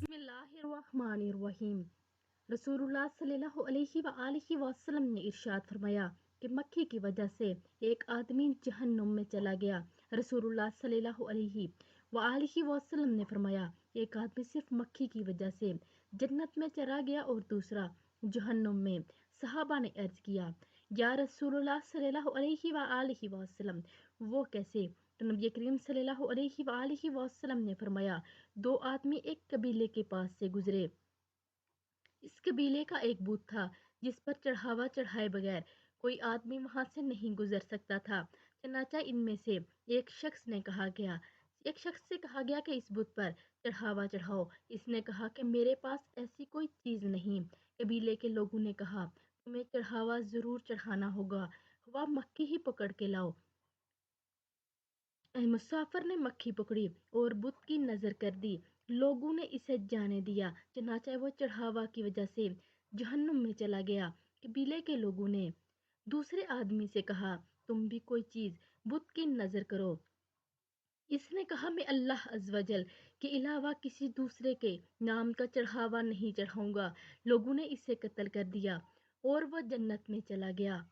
बिस्मिल्लाहिर्रहमानिर्रहीम। रसूलुल्लाह सल्लल्लाहु अलैहि वआलिहि वसल्लम ने इरशाद फरमाया कि मक्खी की वजह से एक आदमी जहन्नुम में चला गया। रसूलुल्लाह सल्लल्लाहु अलैहि वआलिहि वसल्लम ने फरमाया एक आदमी सिर्फ मक्खी की वजह से जन्नत में चला गया और दूसरा जहन्नुम में। सहाबा ने अर्ज किया, या रसूलुल्लाह सल्लल्लाहु अलैहि वआलिहि वसल्लम, वो कैसे? तो नबी करीम सल्लल्लाहु अलैहि वआलिहि वसल्लम ने फरमाया, दो आदमी एक कबीले के पास से गुजरे। इस कबीले का एक बूथ था जिस पर चढ़ावा चढ़ाए बगैर कोई आदमी वहां से नहीं गुजर सकता था। चनाचा इनमें से एक शख्स से कहा गया कि इस बुत पर चढ़ावा चढ़ाओ। इसने कहा कि मेरे पास ऐसी कोई चीज नहीं। कबीले के लोगों ने कहा, तुम्हें चढ़ावा जरूर चढ़ाना होगा, वह मक्खी ही पकड़ के लाओ। मुसाफिर ने मक्खी पकड़ी और बुत की नजर कर दी। लोगों ने इसे जाने दिया, चनाचा वो चढ़ावा की वजह से जहन्नुम में चला गया। कबीले के लोगों ने दूसरे आदमी से कहा, तुम भी कोई चीज बुत की नजर करो। इसने कहा, मैं अल्लाह अज़्वजल के अलावा किसी दूसरे के नाम का चढ़ावा नहीं चढ़ाऊंगा। लोगों ने इसे कत्ल कर दिया और वह जन्नत में चला गया।